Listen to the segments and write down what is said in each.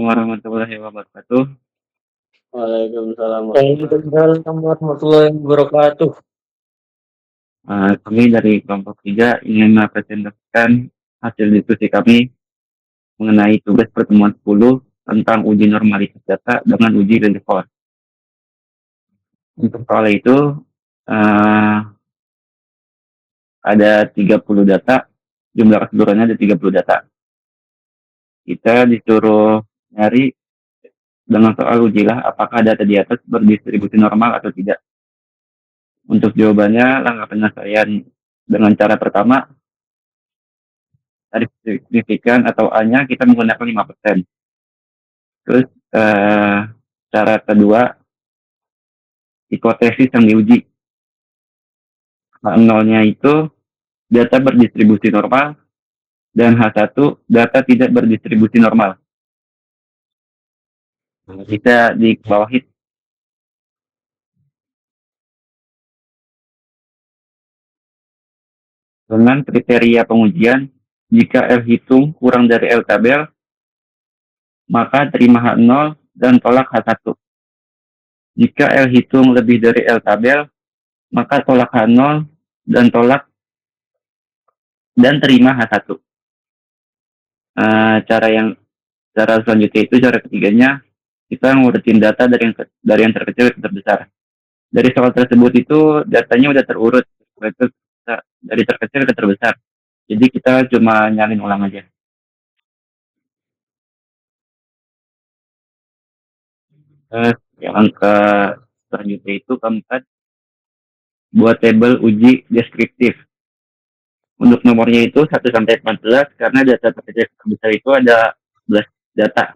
warahmatullahi wabarakatuh. Waalaikumsalam warahmatullahi wabarakatuh. Kami dari kelompok 3 ingin mempresentasikan hasil diskusi kami mengenai tugas pertemuan 10 tentang uji normalitas data dengan uji relevan. Untuk soal itu, ada 30 data, jumlah keseluruhannya ada 30 data. Kita disuruh nyari dengan soal ujilah apakah data di atas berdistribusi normal atau tidak. Untuk jawabannya, langkah penyelesaian dengan cara pertama, tarif signifikan atau A-nya kita menggunakan 5%. Terus cara kedua, hipotesis yang diuji. H0-nya itu data berdistribusi normal dan H1 data tidak berdistribusi normal. Bisa di bawah hit. Dengan kriteria pengujian, jika L hitung kurang dari L tabel, maka terima H0 dan tolak H1. Jika L hitung lebih dari L tabel, maka tolak H0 dan terima H1. Cara selanjutnya itu, cara ketiganya, kita ngurutin data dari yang terkecil ke terbesar. Dari soal tersebut itu datanya udah terurut dari terkecil ke terbesar. Jadi kita cuma nyalin ulang aja. Yang ke selanjutnya itu keempat, buat tabel uji deskriptif. Untuk nomornya itu 1 sampai 14 karena data terkecil ke terbesar itu ada 11 data.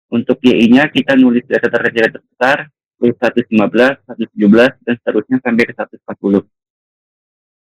Untuk YI-nya kita nulis data terkecil ke terbesar 115, 117 dan seterusnya sampai ke 140.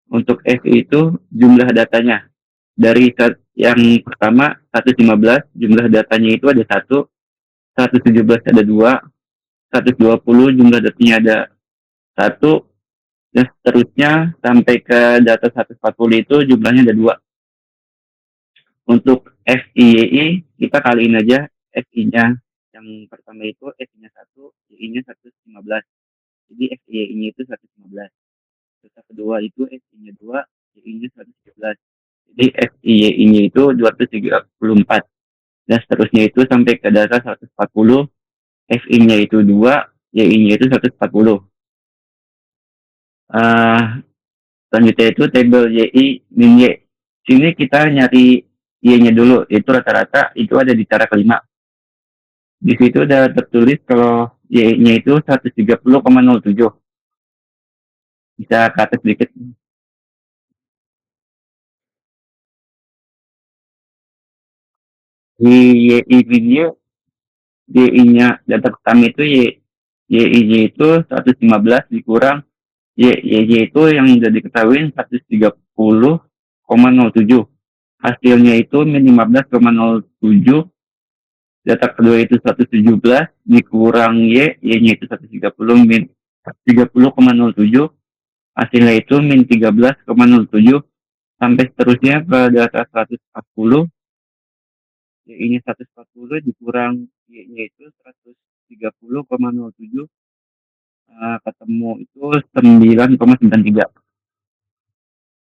Untuk FI itu jumlah datanya. Dari yang pertama 115 jumlah datanya itu ada 1, 117 ada 2, 120 jumlah datanya ada 1, dan seterusnya sampai ke data 140 itu jumlahnya ada 2. Untuk FIYI kita kaliin aja FI-nya. Yang pertama itu FI-nya 1, YI-nya 115. Jadi FIYI-nya itu 115. Terus yang kedua itu FI-nya 2, YI-nya 117. Jadi FIYI-nya itu 234. Dan seterusnya itu sampai ke data 140. FI-nya itu 2, YI-nya itu 140. Selanjutnya itu tabel YI min Y. Sini kita nyari Y-nya dulu, itu rata-rata itu ada di cara kelima. Di situ udah tertulis kalau Y-nya itu 130,07. Bisa ke atas sedikit. Di YI min Y, Y-nya data pertama itu Y-nya itu 115 dikurang Y-nya itu yang udah diketahui 130,07. Hasilnya itu min 15,07. Data kedua itu 117 dikurang Y-nya itu 130 min 30,07. Hasilnya itu min 13,07 sampai seterusnya ke data 140. Y-nya 140 dikurang Y-nya itu 130,07. Ketemu itu 9,93.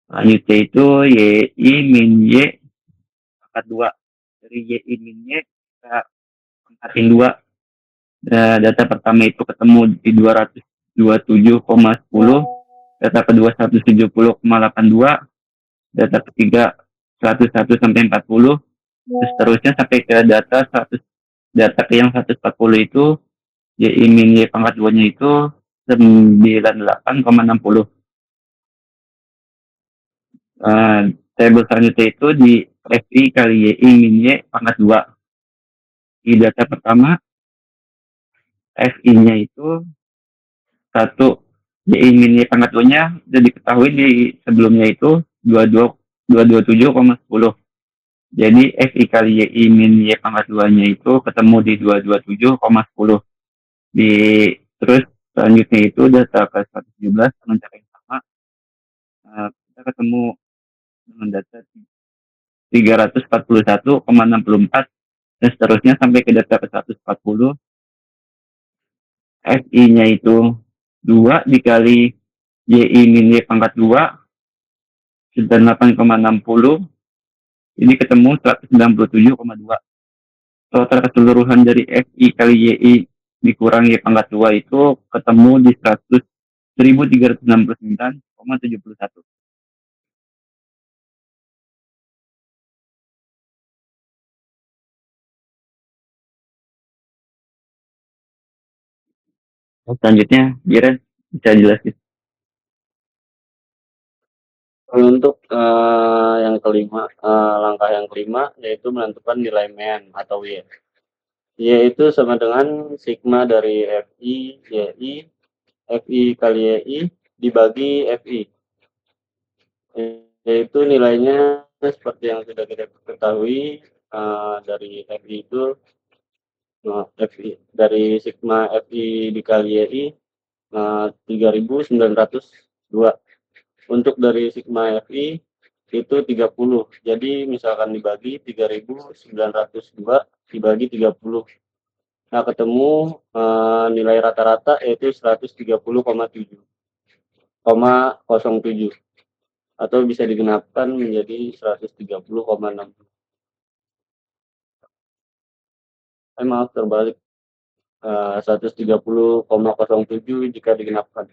Selanjutnya itu YI min Y pangkat 2. Dari YI min Y kita pangkatin 2. Data pertama itu ketemu di 227,10. Data kedua 170,82. Data ketiga 101 sampai 40. Terus seterusnya sampai ke data yang 140 itu YI min Y pangkat 2-nya itu 98,60. Tabel selanjutnya itu di FI kali YI min Y pangkat 2. Di data pertama FI-nya itu 1, YI min Y pangkat 2-nya sudah diketahui di sebelumnya itu 227,10. Jadi FI kali YI min Y pangkat 2-nya itu ketemu di 227,10. Terus selanjutnya itu data ke 117 dengan cara yang sama. Kita ketemu dengan data 341,64. dan seterusnya sampai ke data ke 140. FI-nya itu 2 dikali YI min Y pangkat 2 dan 8,60, ini ketemu 197,2. Total keseluruhan dari FI kali YI dikurang Y pangkat 2 itu ketemu di 1369,71. Selanjutnya, Jiren bisa jelasin. Untuk yang kelima, langkah yang kelima yaitu menentukan nilai MEN atau Y. Y itu sama dengan sigma dari FI, YI, FI kali YI dibagi FI. Yaitu nilainya seperti yang sudah kita ketahui, dari FI itu FI dari sigma FI dikali YI 3.902. Untuk dari sigma FI itu 30. Jadi misalkan dibagi 3.902 dibagi 30. Nah, ketemu nilai rata-rata yaitu 130,7 atau bisa digenapkan menjadi 130,6. Maaf, terbalik. 130,07 jika digenapkan.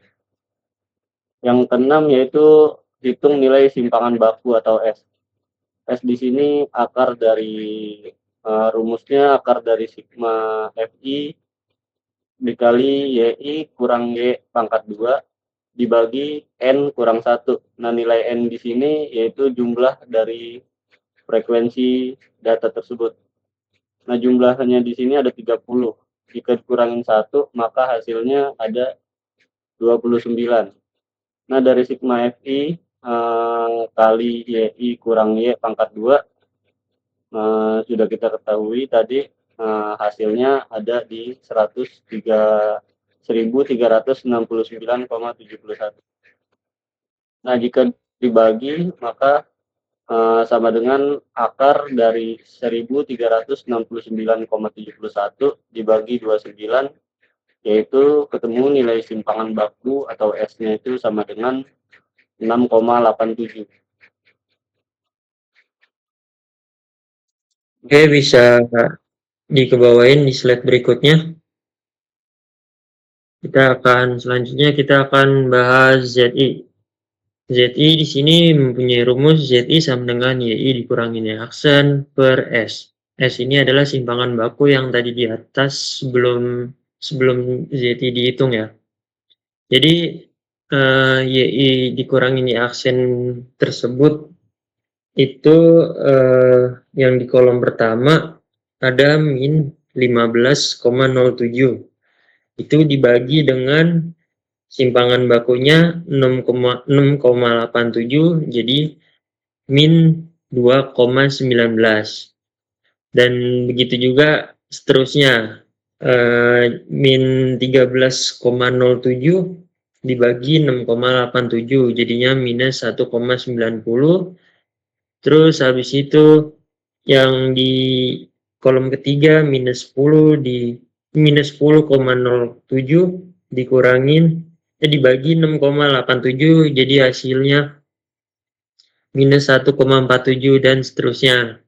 Yang keenam yaitu hitung nilai simpangan baku atau S. S di sini akar dari rumusnya akar dari sigma FI dikali YI kurang Y pangkat 2 dibagi N kurang 1. Nah, nilai N di sini yaitu jumlah dari frekuensi data tersebut. Nah, jumlahnya di sini ada 30. Jika dikurangin 1, maka hasilnya ada 29. Nah, dari sigma FI kali YI kurang Y pangkat 2 sudah kita ketahui tadi hasilnya ada di 1369,71. Nah, jika dibagi maka sama dengan akar dari 1369,71 dibagi 29, yaitu ketemu nilai simpangan baku atau S-nya itu sama dengan 6,87. Oke, bisa dikebawain di slide berikutnya. Selanjutnya kita akan bahas ZI. ZI di sini mempunyai rumus ZI sama dengan YI dikurangi Y aksen per S. S ini adalah simpangan baku yang tadi di atas sebelum ZI dihitung ya. Jadi YI dikurangi Y aksen tersebut itu yang di kolom pertama ada min 15,07. Itu dibagi dengan simpangan bakunya 6,87 jadi min 2,19. Dan begitu juga seterusnya min 13,07 dibagi 6,87 jadinya minus 1,90. Terus habis itu yang di kolom ketiga minus 10 di minus 10,07 dikurangin dibagi 6,87 jadi hasilnya minus 1,47 dan seterusnya.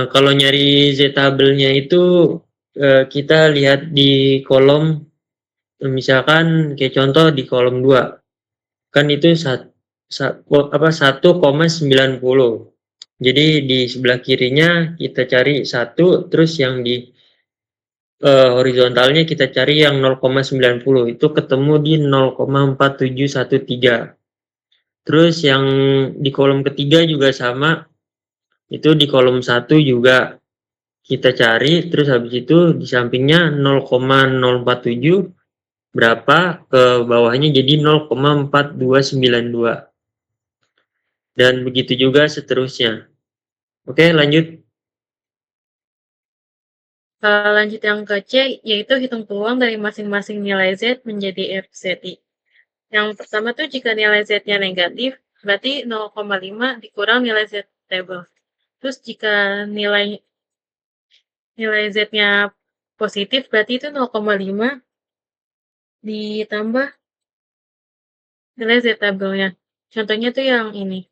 Kalau nyari Z tabelnya itu kita lihat di kolom, misalkan kayak contoh di kolom 2 kan itu 1,90. Jadi di sebelah kirinya kita cari 1, terus yang di horizontalnya kita cari yang 0,90, itu ketemu di 0,4713. Terus yang di kolom ketiga juga sama, itu di kolom 1 juga kita cari, terus habis itu di sampingnya 0,047 berapa, ke bawahnya jadi 0,4292. Dan begitu juga seterusnya. Oke, lanjut. Lanjut yang ke C, yaitu hitung peluang dari masing-masing nilai Z menjadi FZI. Yang pertama tuh jika nilai Z-nya negatif, berarti 0,5 dikurang nilai Z table. Terus jika nilai nilai Z-nya positif, berarti itu 0,5 ditambah nilai Z tabelnya. Contohnya tuh yang ini,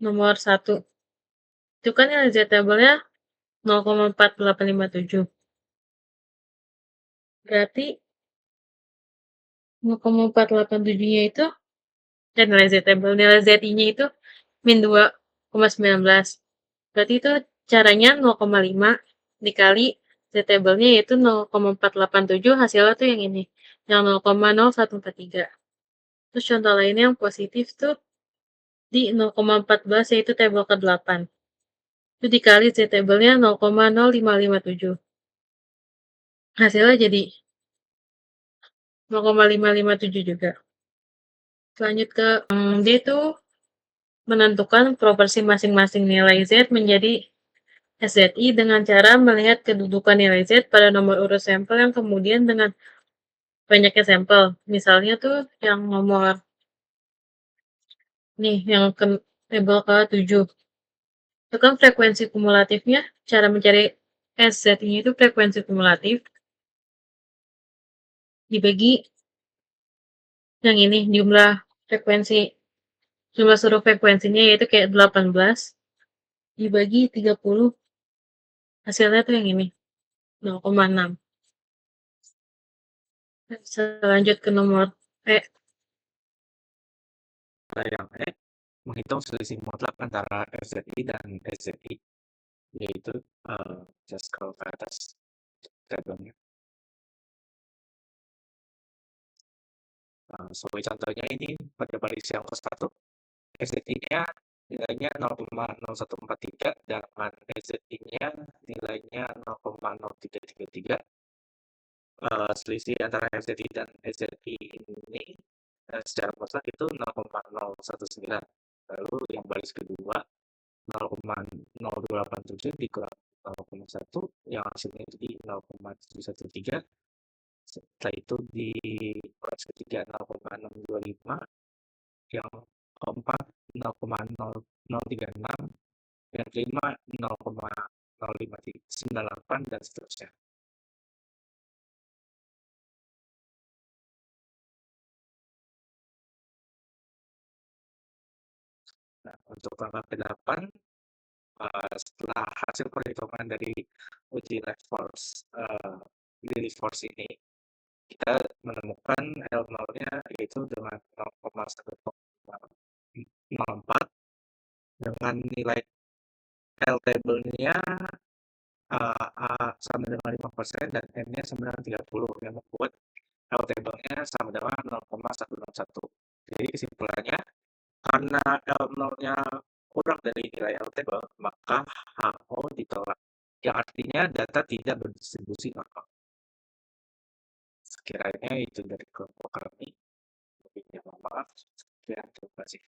nomor 1. Itu kan nilai Z tabelnya 0,4857. Berarti 0,487-nya itu, dan nilai Z tabel, nilai ZI-nya itu min 2,19. Berarti itu caranya 0,5 dikali Z tabelnya yaitu 0,487, hasilnya tuh yang ini, yang 0,0143. Terus contoh lainnya yang positif tuh di 0,14 yaitu tabel ke-8. Itu dikali Z tabelnya 0,0557. Hasilnya jadi 0,557 juga. Lanjut ke D itu menentukan proporsi masing-masing nilai Z menjadi SZI dengan cara melihat kedudukan nilai Z pada nomor urut sampel yang kemudian dengan banyaknya sampel. Misalnya tuh yang nomor nih, yang tabel ke-7. Itu kan frekuensi kumulatifnya, cara mencari SZI itu frekuensi kumulatif dibagi yang ini jumlah seluruh frekuensinya yaitu kayak 18 dibagi 30, hasilnya tuh yang ini 0,6. Lanjut ke nomor E. Yang E, menghitung selisih mutlak antara SZI dan SZI, yaitu just scroll ke atas tabelnya. Sebagai contohnya ini pada baris yang ke-1, SZI-nya nilainya 0,0143 dan SZI-nya nilainya 0,0333. Selisih antara SZI dan SZI ini secara mutlak itu 0,019. Lalu yang baris kedua 0,0287 dikurang 0,1 yang hasilnya jadi 0,713. Setelah itu di baris ketiga 0,625, yang keempat 0,0036, yang kelima 0,0598 dan seterusnya. Nah, untuk langkah ke-8, setelah hasil perhitungan dari uji release force ini, kita menemukan L0-nya yaitu dengan 0,104 dengan nilai L table-nya sama dengan 5% dan N-nya sama dengan 30, yang membuat L table-nya sama dengan 0,161. Jadi kesimpulannya, karena L0-nya kurang dari nilai L table, maka HO ditolak, yang artinya data tidak berdistribusi normal. Sekiranya itu dari kelompok kami. Lebihnya mohon maaf. Sekian, terima kasih.